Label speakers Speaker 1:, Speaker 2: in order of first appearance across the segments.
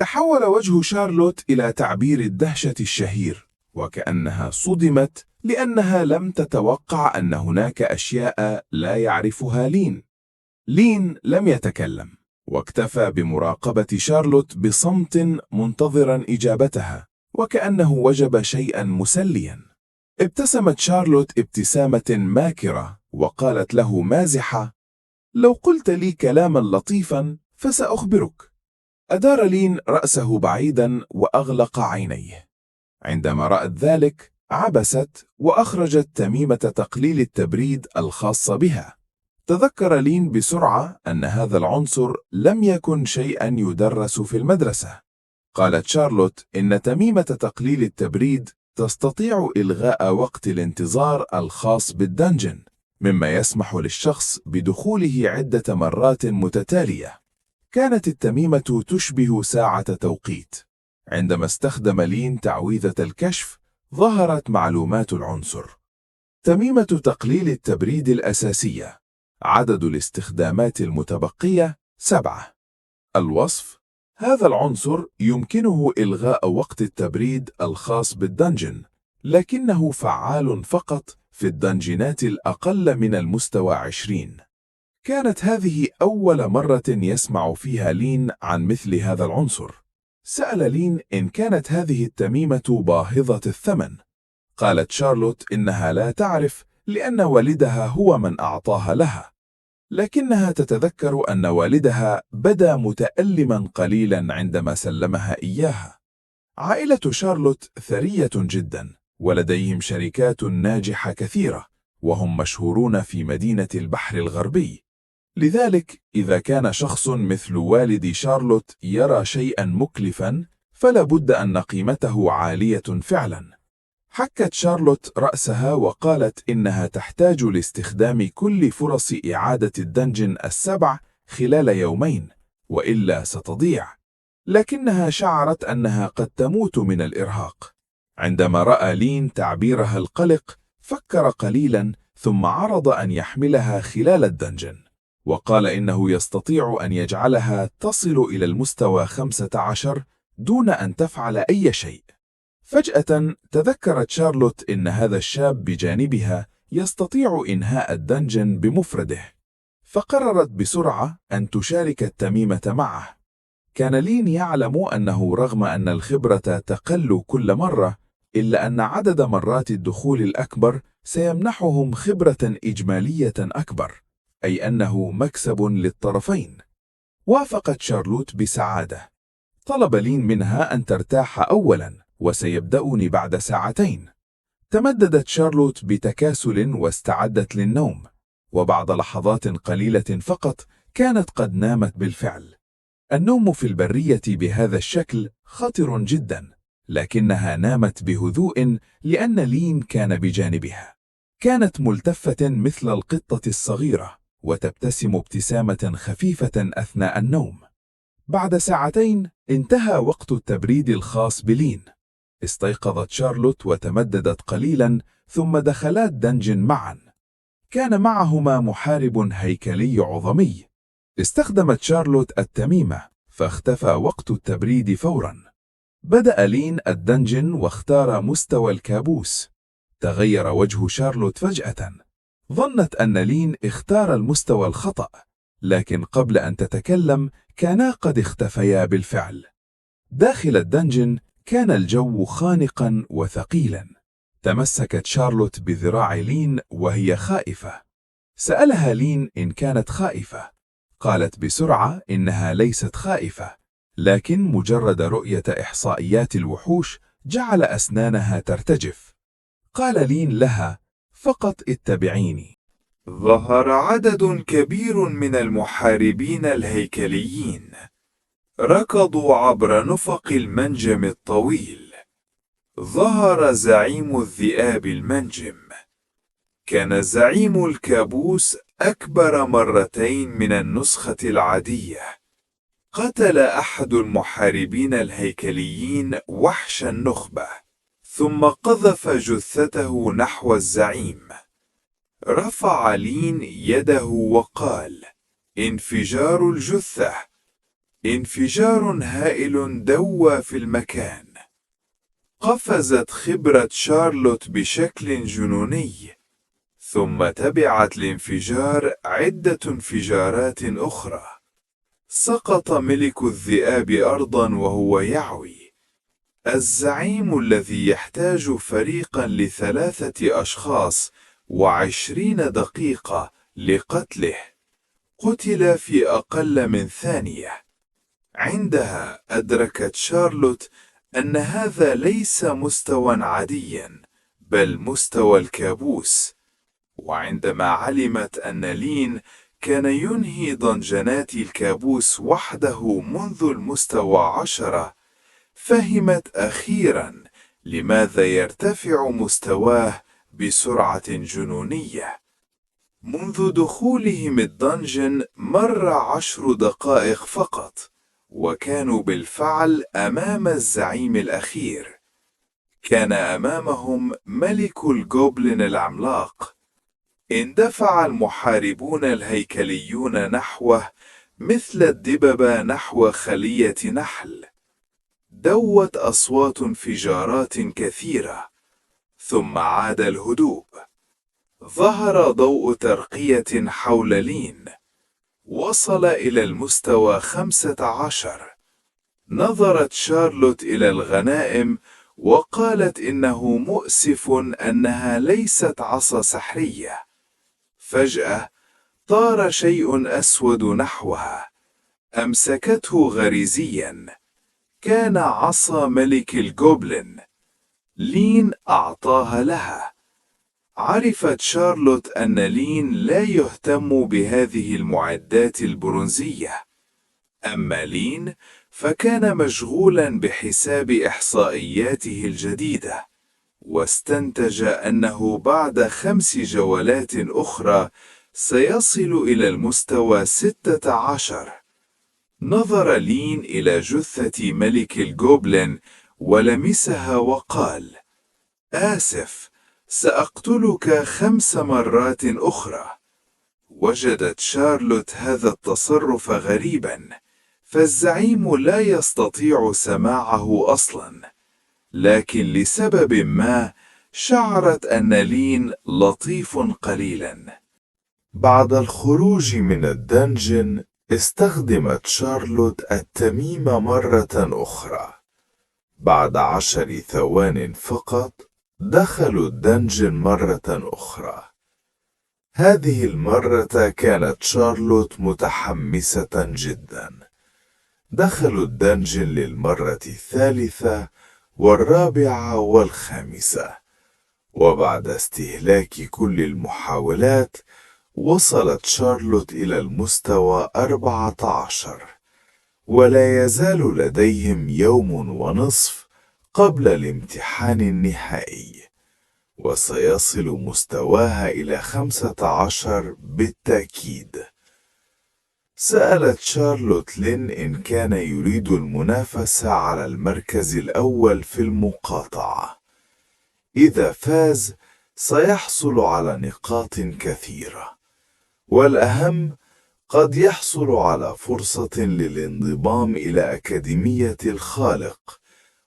Speaker 1: تحول وجه شارلوت إلى تعبير الدهشة الشهير، وكأنها صدمت لأنها لم تتوقع أن هناك أشياء لا يعرفها لين. لين لم يتكلم، واكتفى بمراقبة شارلوت بصمت منتظرا إجابتها، وكأنه وجب شيئا مسليا. ابتسمت شارلوت ابتسامة ماكرة وقالت له مازحة: لو قلت لي كلاما لطيفا فسأخبرك. أدار لين رأسه بعيدا وأغلق عينيه. عندما رأت ذلك عبست وأخرجت تميمة تقليل التبريد الخاصة بها. تذكر لين بسرعة أن هذا العنصر لم يكن شيئا يدرس في المدرسة. قالت شارلوت إن تميمة تقليل التبريد تستطيع إلغاء وقت الانتظار الخاص بالدنجن، مما يسمح للشخص بدخوله عدة مرات متتالية. كانت التميمة تشبه ساعة توقيت. عندما استخدم لين تعويذة الكشف ظهرت معلومات العنصر. تميمة تقليل التبريد الأساسية. عدد الاستخدامات المتبقية 7. الوصف: هذا العنصر يمكنه إلغاء وقت التبريد الخاص بالدنجن، لكنه فعال فقط في الدنجنات الأقل من المستوى 20. كانت هذه أول مرة يسمع فيها لين عن مثل هذا العنصر. سأل لين إن كانت هذه التميمة باهظة الثمن. قالت شارلوت إنها لا تعرف لأن والدها هو من أعطاها لها، لكنها تتذكر أن والدها بدا متألما قليلا عندما سلمها إياها. عائلة شارلوت ثرية جدا، ولديهم شركات ناجحة كثيرة، وهم مشهورون في مدينة البحر الغربي. لذلك إذا كان شخص مثل والد شارلوت يرى شيئا مكلفا فلا بد أن قيمته عالية فعلا. حكت شارلوت رأسها وقالت إنها تحتاج لاستخدام كل فرص إعادة الدنجن 7 خلال يومين، وإلا ستضيع. لكنها شعرت أنها قد تموت من الإرهاق. عندما رأى لين تعبيرها القلق فكر قليلا ثم عرض أن يحملها خلال الدنجن، وقال إنه يستطيع أن يجعلها تصل إلى المستوى 15 دون أن تفعل أي شيء. فجأة تذكرت شارلوت إن هذا الشاب بجانبها يستطيع إنهاء الدنجن بمفرده، فقررت بسرعة أن تشارك التميمة معه. كان لين يعلم أنه رغم أن الخبرة تقل كل مرة، إلا أن عدد مرات الدخول الأكبر سيمنحهم خبرة إجمالية أكبر، أي أنه مكسب للطرفين. وافقت شارلوت بسعادة. طلب لين منها أن ترتاح أولا وسيبدأني بعد ساعتين. تمددت شارلوت بتكاسل واستعدت للنوم، وبعد لحظات قليلة فقط كانت قد نامت بالفعل. النوم في البرية بهذا الشكل خطر جدا، لكنها نامت بهدوء لأن لين كان بجانبها. كانت ملتفة مثل القطة الصغيرة وتبتسم ابتسامة خفيفة أثناء النوم. بعد ساعتين انتهى وقت التبريد الخاص بلين. استيقظت شارلوت وتمددت قليلا ثم دخلا دنجن معا. كان معهما محارب هيكلي عظمي. استخدمت شارلوت التميمة فاختفى وقت التبريد فورا. بدأ لين الدنجن واختار مستوى الكابوس. تغير وجه شارلوت فجأة. ظنت أن لين اختار المستوى الخطأ، لكن قبل أن تتكلم كانا قد اختفيا بالفعل. داخل الدنجن كان الجو خانقا وثقيلا. تمسكت شارلوت بذراع لين وهي خائفة. سألها لين إن كانت خائفة. قالت بسرعة إنها ليست خائفة، لكن مجرد رؤية إحصائيات الوحوش جعل أسنانها ترتجف. قال لين لها: فقط اتبعيني.
Speaker 2: ظهر عدد كبير من المحاربين الهيكليين. ركضوا عبر نفق المنجم الطويل. ظهر زعيم الذئاب المنجم. كان زعيم الكابوس أكبر مرتين من النسخة العادية. قتل أحد المحاربين الهيكليين وحش النخبة، ثم قذف جثته نحو الزعيم. رفع لين يده وقال: انفجار الجثة. انفجار هائل دوى في المكان. قفزت خبرة شارلوت بشكل جنوني، ثم تبعت الانفجار عدة انفجارات أخرى. سقط ملك الذئاب أرضا وهو يعوي، الزعيم الذي يحتاج فريقا ل3 أشخاص و20 دقيقة لقتله، قتل في أقل من ثانية. عندها أدركت شارلوت أن هذا ليس مستوى عاديا، بل مستوى الكابوس. وعندما علمت أن لين كان ينهي ضنجنات الكابوس وحده منذ المستوى 10، فهمت أخيرا لماذا يرتفع مستواه بسرعة جنونية. منذ دخولهم الدنجن مر 10 دقائق فقط، وكانوا بالفعل أمام الزعيم الأخير. كان أمامهم ملك الجوبلين العملاق. اندفع المحاربون الهيكليون نحوه مثل الدببة نحو خلية نحل. دوت أصوات انفجارات كثيرة، ثم عاد الهدوء. ظهر ضوء ترقية حول لين، وصل إلى المستوى 15. نظرت شارلوت إلى الغنائم وقالت إنه مؤسف أنها ليست عصا سحرية. فجأة طار شيء أسود نحوها، أمسكته غريزيا. كان عصا ملك الجوبلين. لين أعطاها لها. عرفت شارلوت أن لين لا يهتم بهذه المعدات البرونزية، أما لين فكان مشغولا بحساب إحصائياته الجديدة، واستنتج أنه بعد 5 جولات أخرى سيصل إلى المستوى 16. نظر لين إلى جثة ملك الجوبلين ولمسها وقال: آسف، سأقتلك 5 مرات أخرى. وجدت شارلوت هذا التصرف غريبا، فالزعيم لا يستطيع سماعه أصلا، لكن لسبب ما شعرت أن لين لطيف قليلا. بعد الخروج من الدنجن استخدمت شارلوت التميم مرة أخرى. بعد 10 ثوان فقط دخلوا الدنجن مرة أخرى. هذه المرة كانت شارلوت متحمسة جدا. دخلوا الدنجن للمرة 3 و4 و5، وبعد استهلاك كل المحاولات وصلت شارلوت إلى المستوى 14، ولا يزال لديهم يوم ونصف قبل الامتحان النهائي، وسيصل مستواها إلى 15 بالتأكيد. سألت شارلوت لين إن كان يريد المنافسة على المركز الأول في المقاطعة. إذا فاز سيحصل على نقاط كثيرة، والأهم قد يحصل على فرصة للانضمام إلى أكاديمية الخالق،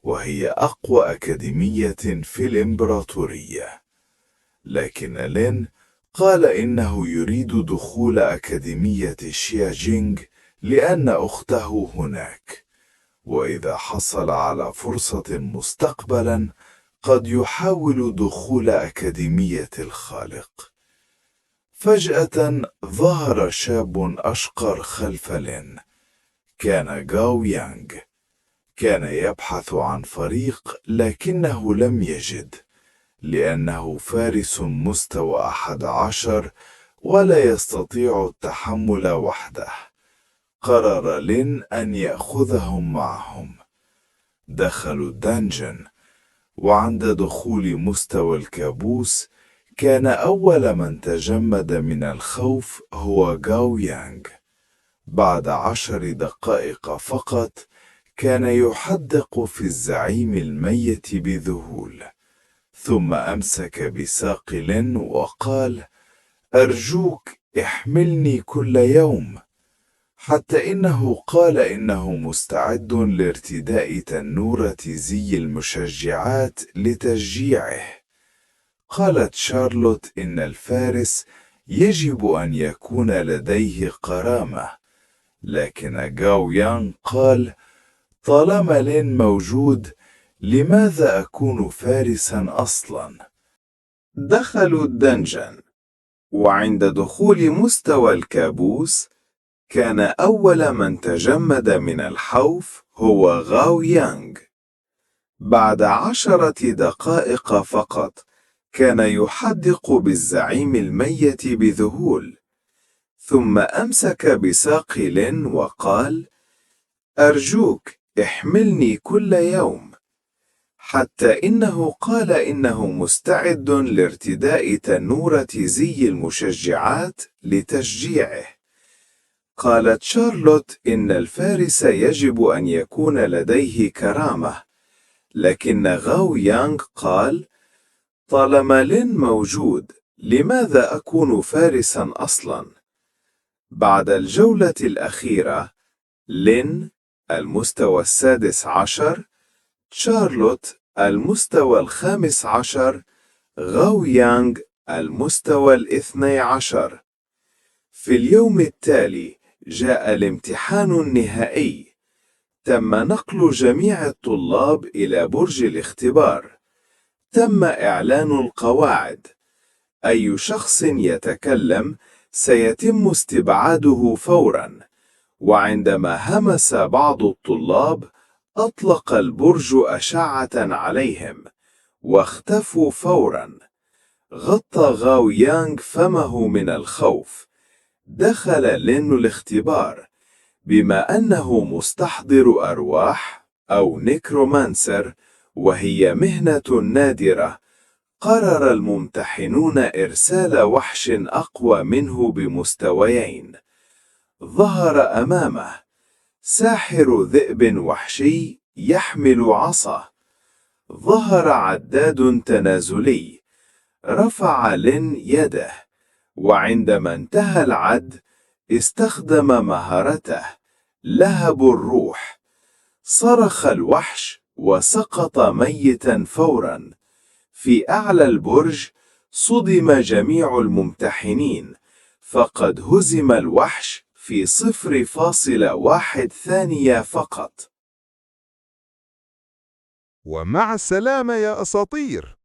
Speaker 2: وهي أقوى أكاديمية في الإمبراطورية. لكن لين قال إنه يريد دخول أكاديمية شياجينغ لأن أخته هناك، وإذا حصل على فرصة مستقبلا قد يحاول دخول أكاديمية الخالق. فجأة ظهر شاب أشقر خلف لين. كان غاو يانغ. كان يبحث عن فريق لكنه لم يجد، لأنه فارس مستوى 11 ولا يستطيع التحمل وحده. قرر لين أن يأخذهم معهم. دخلوا الدنجن، وعند دخول مستوى الكابوس كان أول من تجمد من الخوف هو غاو يانغ. بعد 10 دقائق فقط كان يحدق في الزعيم الميت بذهول، ثم أمسك بساق لين وقال: أرجوك احملني كل يوم. حتى إنه قال إنه مستعد لارتداء تنورة زي المشجعات لتشجيعه. قالت شارلوت إن الفارس يجب أن يكون لديه كرامة، لكن غاو يانغ قال: طالما لين موجود، لماذا أكون فارسا أصلا؟ دخلوا الدنجن، وعند دخول مستوى الكابوس كان أول من تجمد من الخوف هو غاو يانغ. بعد 10 دقائق فقط كان يحدق بالزعيم الميت بذهول، ثم أمسك بساق لين وقال: أرجوك احملني كل يوم. حتى إنه قال إنه مستعد لارتداء تنورة زي المشجعات لتشجيعه. قالت شارلوت إن الفارس يجب أن يكون لديه كرامة، لكن غاو يانغ قال: طالما لين موجود، لماذا أكون فارسا أصلا؟ بعد الجولة الأخيرة، لين المستوى 16، شارلوت المستوى 15، غاو يانغ المستوى 12. في اليوم التالي جاء الامتحان النهائي. تم نقل جميع الطلاب إلى برج الاختبار. تم إعلان القواعد. أي شخص يتكلم سيتم استبعاده فوراً. وعندما همس بعض الطلاب، أطلق البرج أشعة عليهم واختفوا فوراً. غطى غاو يانغ فمه من الخوف. دخل لين الاختبار. بما أنه مستحضر أرواح أو نيكرومانسر، وهي مهنة نادرة، قرر الممتحنون إرسال وحش أقوى منه بمستويين. ظهر أمامه ساحر ذئب وحشي يحمل عصا. ظهر عداد تنازلي. رفع لين يده، وعندما انتهى العد استخدم مهارته لهب الروح. صرخ الوحش وسقط ميتا فورا. في أعلى البرج صدم جميع الممتحنين، فقد هزم الوحش في 0.1 ثانية فقط.
Speaker 3: ومع السلامة يا أساطير.